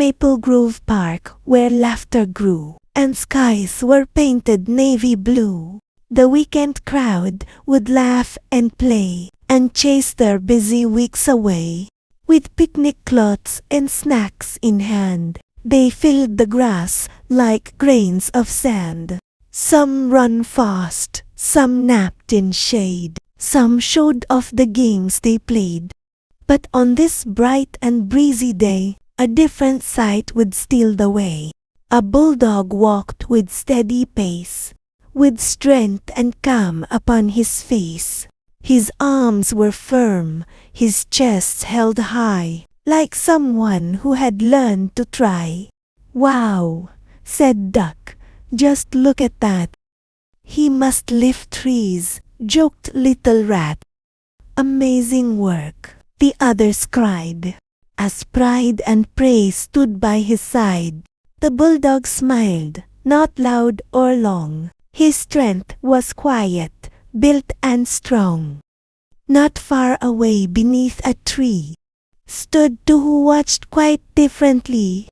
Maple Grove Park where laughter grew, and skies were painted navy blue. The weekend crowd would laugh and play, and chase their busy weeks away. With picnic cloths and snacks in hand, they filled the grass like grains of sand. Some run fast, some napped in shade, some showed off the games they played. But on this bright and breezy day, a different sight would steal the way. A bulldog walked with steady pace, with strength and calm upon his face. His arms were firm, his chest held high, like someone who had learned to try. "Wow," said Duck, "just look at that." "He must lift trees," joked Little Rat. "Amazing work," the others cried, as pride and praise stood by his side. The bulldog smiled, not loud or long. His strength was quiet, built and strong. Not far away beneath a tree stood two who watched quite differently.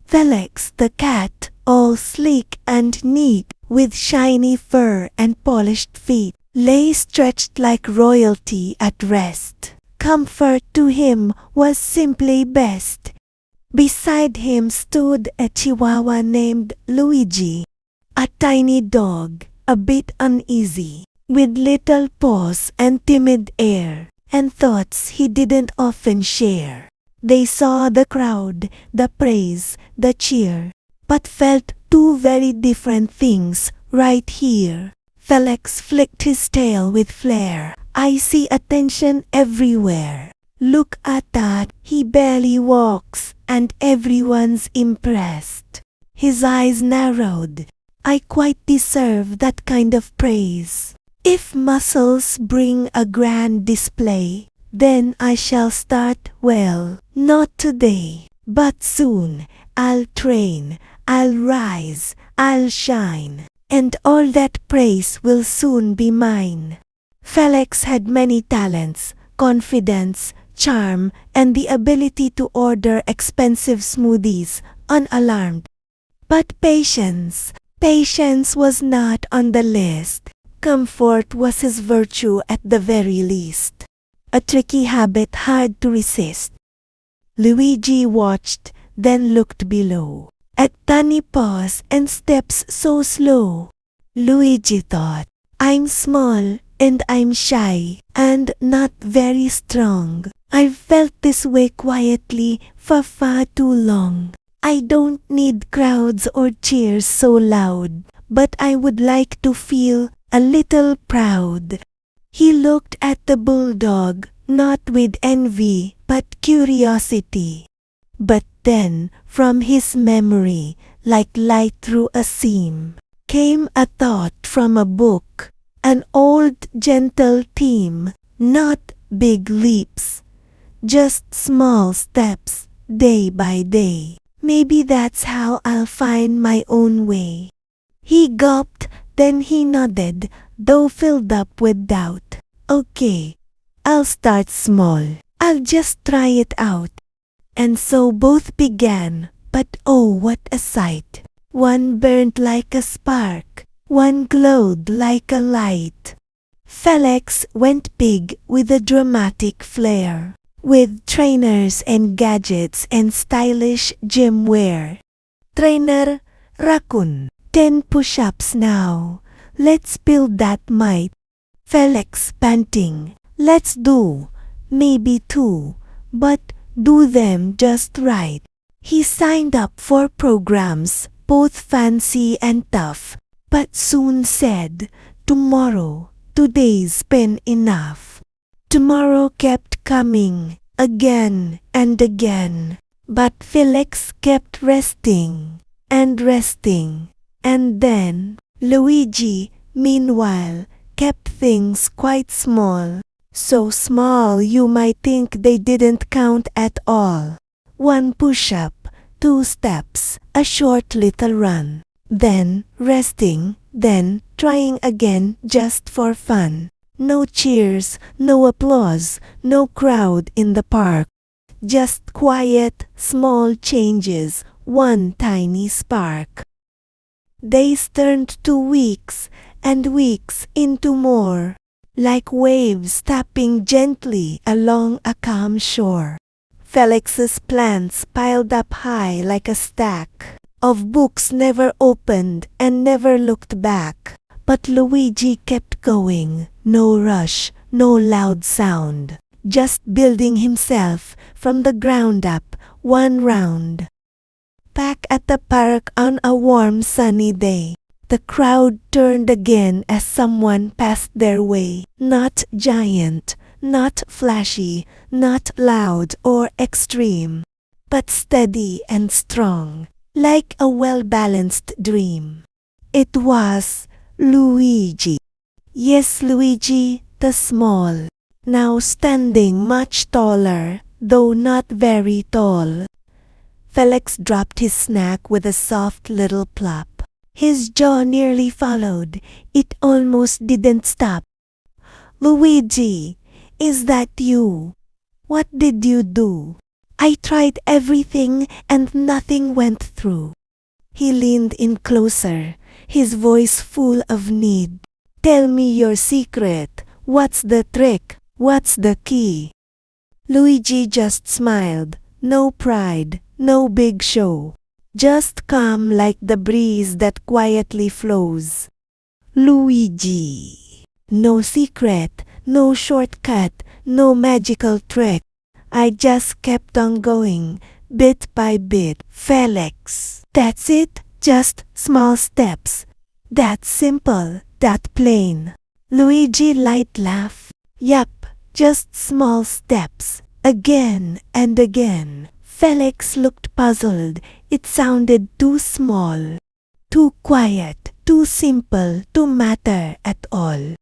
Felix the cat, all sleek and neat, with shiny fur and polished feet, lay stretched like royalty at rest. Comfort to him was simply best. Beside him stood a Chihuahua named Luigi, a tiny dog, a bit uneasy, with little paws and timid air, and thoughts he didn't often share. They saw the crowd, the praise, the cheer, but felt two very different things right here. Felix flicked his tail with flair. "I see attention everywhere. Look at that, he barely walks, and everyone's impressed." His eyes narrowed. "I quite deserve that kind of praise. If muscles bring a grand display, then I shall start well. Not today, but soon. I'll train, I'll rise, I'll shine, and all that praise will soon be mine." Felix had many talents, confidence, charm, and the ability to order expensive smoothies, unalarmed. But patience was not on the list. Comfort was his virtue at the very least, a tricky habit hard to resist. Luigi watched, then looked below, at tiny paws and steps so slow. Luigi thought, "I'm small, and I'm shy, and not very strong. I've felt this way quietly for far too long. I don't need crowds or cheers so loud, but I would like to feel a little proud." He looked at the bulldog, not with envy, but curiosity. But then, from his memory, like light through a seam, came a thought from a book, an old gentle theme. Not big leaps, just small steps, day by day. Maybe that's how I'll find my own way. He gulped, then he nodded, though filled up with doubt. "Okay, I'll start small. I'll just try it out." And so both began, but oh, what a sight! One burned like a spark, one glowed like a light. Felix went big with a dramatic flair, with trainers and gadgets and stylish gym wear. "Trainer Raccoon, 10 push-ups now. Let's build that might." Felix panting, "Let's do, maybe 2, but do them just right." He signed up for programs, both fancy and tough, but soon said, "Tomorrow, today's been enough." Tomorrow kept coming, again and again, but Felix kept resting, and resting, and then Luigi, meanwhile, kept things quite small. So small you might think they didn't count at all. 1 push-up, 2 steps, a short little run, then resting, then trying again just for fun. No cheers, no applause, no crowd in the park. Just quiet, small changes, one tiny spark. Days turned to weeks, and weeks into more, like waves tapping gently along a calm shore. Felix's plants piled up high like a stack of books never opened and never looked back. But Luigi kept going, no rush, no loud sound, just building himself from the ground up, one round. Back at the park on a warm sunny day, the crowd turned again as someone passed their way. Not giant, not flashy, not loud or extreme, but steady and strong, like a well-balanced dream. It was Luigi. Yes, Luigi, the small, now standing much taller, though not very tall. Felix dropped his snack with a soft little plop. His jaw nearly followed. It almost didn't stop. Luigi, is that you? What did you do? I tried everything and nothing went through. He leaned in closer, his voice full of need. Tell me your secret. What's the trick? What's the key? Luigi just smiled. No pride, no big show. Just calm like the breeze that quietly flows. Luigi. No secret, no shortcut, no magical trick. I just kept on going, bit by bit. Felix. That's it, just small steps. That simple, that plain. Luigi light laugh. Yup, just small steps. Again and again. Felix looked puzzled. It sounded too small, too quiet, too simple to matter at all.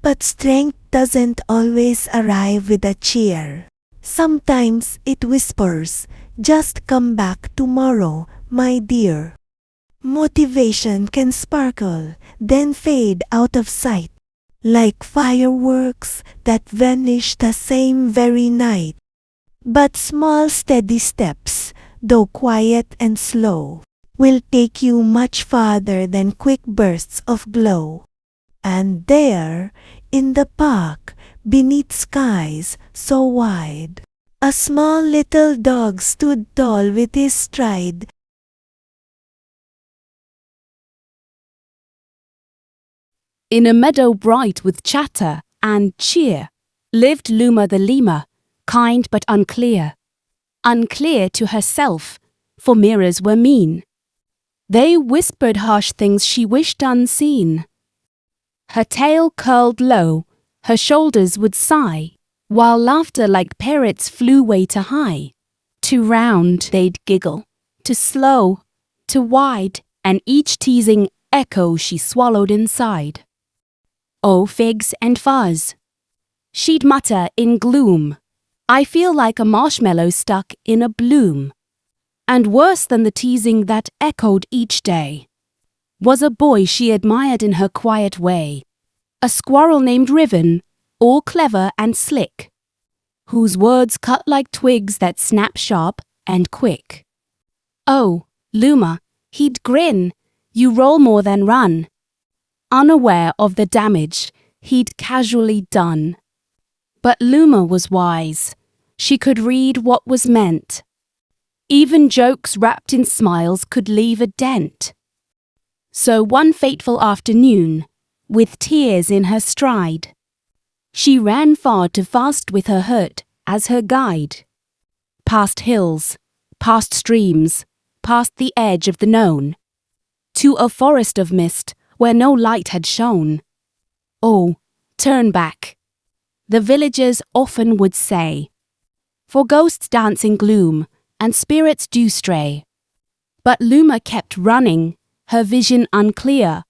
But strength doesn't always arrive with a cheer. Sometimes it whispers, just come back tomorrow, my dear. Motivation can sparkle, then fade out of sight, like fireworks that vanish the same very night. But small steady steps, though quiet and slow, will take you much farther than quick bursts of glow. And there, in the park, beneath skies so wide, a small little dog stood tall with his stride. In a meadow bright with chatter and cheer, lived Luma the lemur, kind but unclear. Unclear to herself, for mirrors were mean. They whispered harsh things she wished unseen. Her tail curled low, her shoulders would sigh, while laughter like parrots flew way to high. Too round they'd giggle, too slow, too wide, and each teasing echo she swallowed inside. Oh, figs and fuzz, she'd mutter in gloom, I feel like a marshmallow stuck in a bloom. And worse than the teasing that echoed each day was a boy she admired in her quiet way, a squirrel named Riven, all clever and slick, whose words cut like twigs that snap sharp and quick. Oh, Luma, he'd grin, you roll more than run, unaware of the damage he'd casually done. But Luma was wise. She could read what was meant. Even jokes wrapped in smiles could leave a dent. So one fateful afternoon, with tears in her stride, she ran far to fast with her hurt as her guide. Past hills, past streams, past the edge of the known, to a forest of mist where no light had shone. Oh, turn back, the villagers often would say, for ghosts dance in gloom and spirits do stray. But Luma kept running, her vision unclear,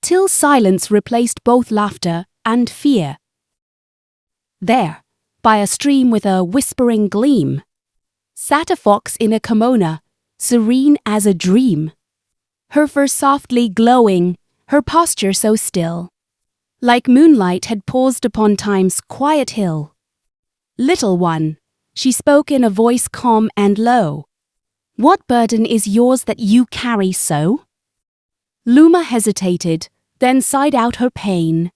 till silence replaced both laughter and fear. There, by a stream with a whispering gleam, sat a fox in a kimono, serene as a dream. Her fur softly glowing, her posture so still, like moonlight had paused upon time's quiet hill. Little one, She spoke in a voice calm and low. What burden is yours that you carry so? Luma hesitated, then sighed out her pain,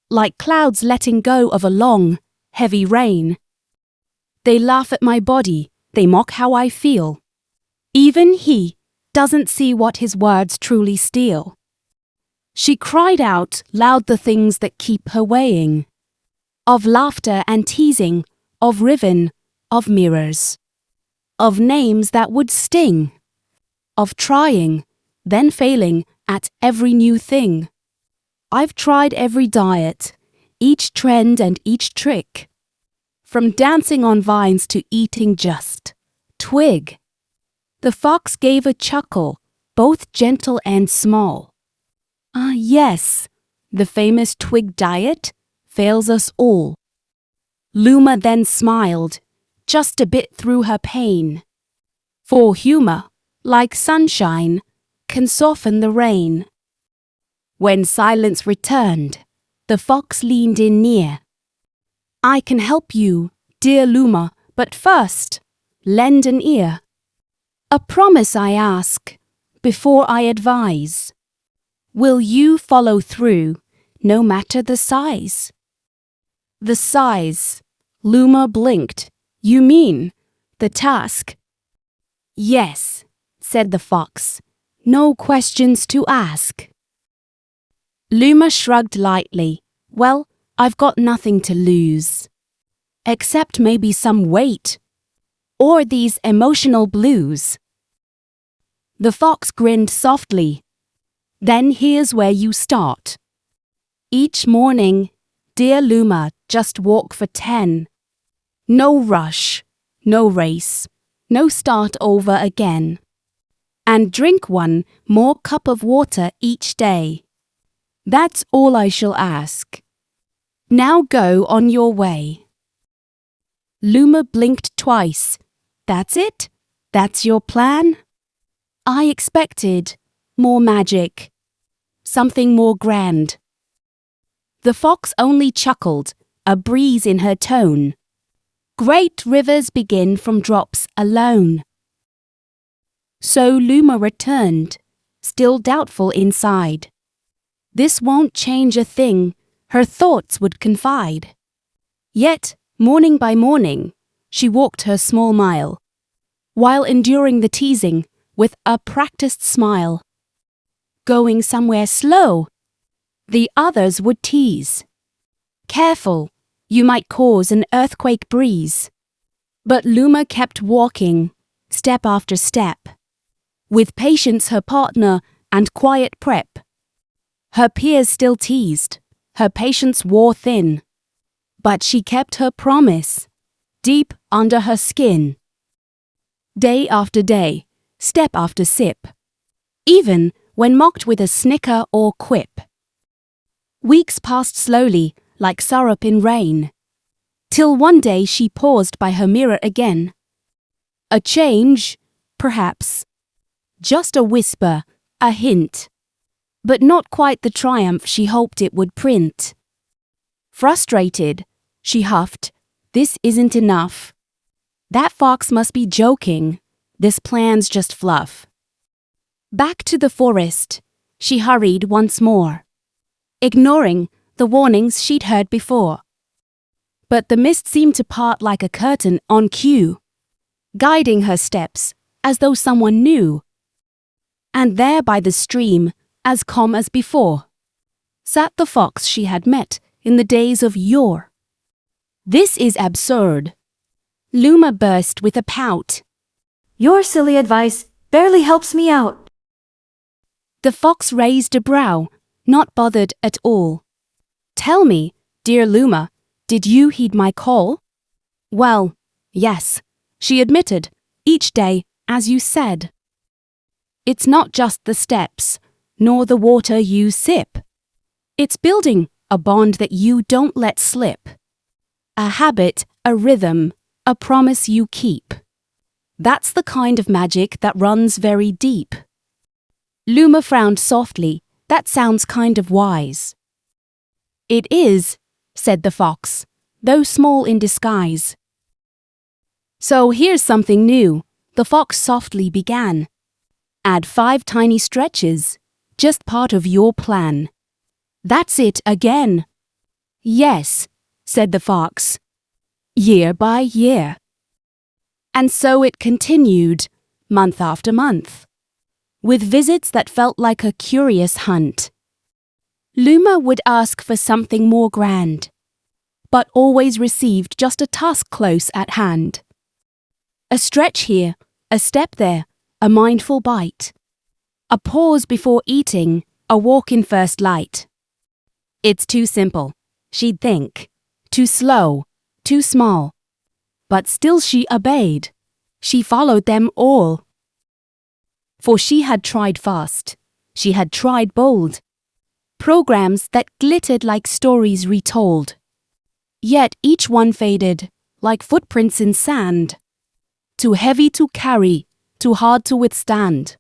like clouds letting go of a long, heavy rain. They laugh at my body, they mock how I feel. Even he doesn't see what his words truly steal. She cried out loud the things that keep her weighing, of laughter and teasing, of riven, of mirrors, of names that would sting, of trying, then failing at every new thing. I've tried every diet, each trend and each trick, from dancing on vines to eating just twig. The fox gave a chuckle, both gentle and small. Ah, yes, the famous twig diet fails us all. Luma then smiled, just a bit through her pain. For humor, like sunshine, can soften the rain. When silence returned, the fox leaned in near. I can help you, dear Luma, but first, lend an ear. A promise I ask, before I advise. Will you follow through, no matter the size? The size, Luma blinked. You mean the task? Yes, said the fox. No questions to ask. Luma shrugged lightly. Well, I've got nothing to lose. Except maybe some weight. Or these emotional blues. The fox grinned softly. Then here's where you start. Each morning, dear Luma, just walk for 10. No rush, no race, no start over again. And drink one more cup of water each day. That's all I shall ask. Now go on your way. Luma blinked twice. That's it? That's your plan? I expected more magic, something more grand. The fox only chuckled, a breeze in her tone. Great rivers begin from drops alone. So Luma returned, still doubtful inside. This won't change a thing, her thoughts would confide. Yet, morning by morning, she walked her small mile, while enduring the teasing with a practiced smile. Going somewhere slow, the others would tease. Careful, you might cause an earthquake breeze. But Luma kept walking, step after step, with patience her partner and quiet prep. Her peers still teased, her patience wore thin. But she kept her promise, deep under her skin. Day after day, step after sip, even when mocked with a snicker or quip. Weeks passed slowly, like syrup in rain, till one day she paused by her mirror again. A change, perhaps, just a whisper, a hint, but not quite the triumph she hoped it would print. Frustrated, she huffed, this isn't enough. That fox must be joking, this plan's just fluff. Back to the forest, she hurried once more, ignoring the warnings she'd heard before. But the mist seemed to part like a curtain on cue, guiding her steps as though someone knew. And there by the stream, as calm as before, sat the fox she had met in the days of yore. This is absurd. Luma burst with a pout. Your silly advice barely helps me out. The fox raised a brow, not bothered at all. Tell me, dear Luma, did you heed my call? Well, yes, she admitted, each day, as you said. It's not just the steps, nor the water you sip. It's building a bond that you don't let slip. A habit, a rhythm, a promise you keep. That's the kind of magic that runs very deep. Luma frowned softly. That sounds kind of wise. It is, said the fox, though small in disguise. So here's something new, the fox softly began. Add 5 tiny stretches, just part of your plan. That's it again. Yes, said the fox, year by year. And so it continued, month after month, with visits that felt like a curious hunt. Luma would ask for something more grand, but always received just a task close at hand. A stretch here, a step there, a mindful bite. A pause before eating, a walk in first light. It's too simple, she'd think, too slow, too small. But still she obeyed. She followed them all. For she had tried fast. She had tried bold. Programs that glittered like stories retold. Yet each one faded, like footprints in sand. Too heavy to carry, too hard to withstand.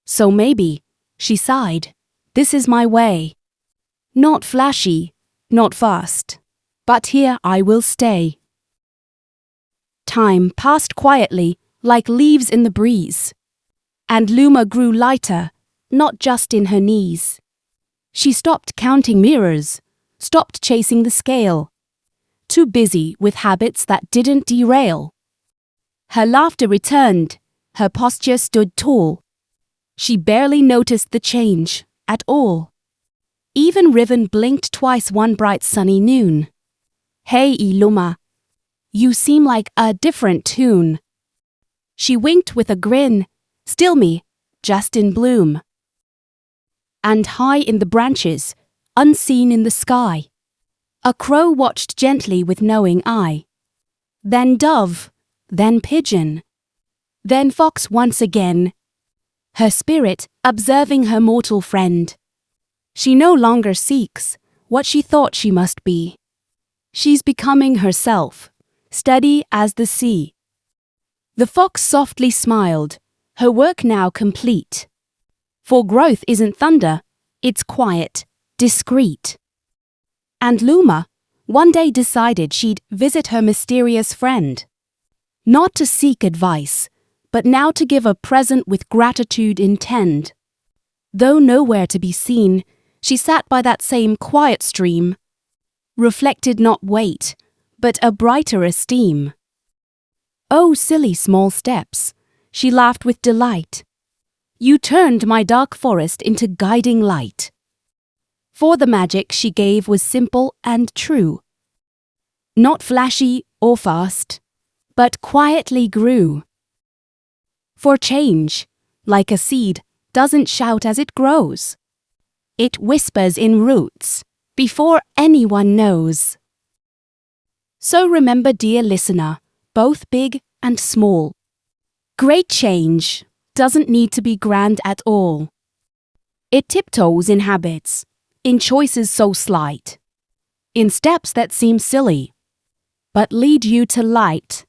So maybe, she sighed, this is my way. Not flashy, not fast, but here I will stay. Time passed quietly, like leaves in the breeze. And Luma grew lighter, not just in her knees. She stopped counting mirrors, stopped chasing the scale. Too busy with habits that didn't derail. Her laughter returned, her posture stood tall. She barely noticed the change at all. Even Riven blinked twice one bright sunny noon. Hey Luma, you seem like a different tune. She winked with a grin, still me, just in bloom. And high in the branches, unseen in the sky, a crow watched gently with knowing eye. Then dove, then pigeon, then fox once again. Her spirit observing her mortal friend. She no longer seeks what she thought she must be. She's becoming herself, steady as the sea. The fox softly smiled, her work now complete. For growth isn't thunder, it's quiet, discreet. And Luma one day decided she'd visit her mysterious friend. Not to seek advice, but now to give a present with gratitude intend. Though nowhere to be seen, she sat by that same quiet stream, reflected not weight, but a brighter esteem. Oh, silly small steps, she laughed with delight. You turned my dark forest into guiding light. For the magic she gave was simple and true. Not flashy or fast, but quietly grew. For change, like a seed, doesn't shout as it grows. It whispers in roots, before anyone knows. So remember, dear listener, both big and small. Great change doesn't need to be grand at all. It tiptoes in habits, in choices so slight, in steps that seem silly, but lead you to light.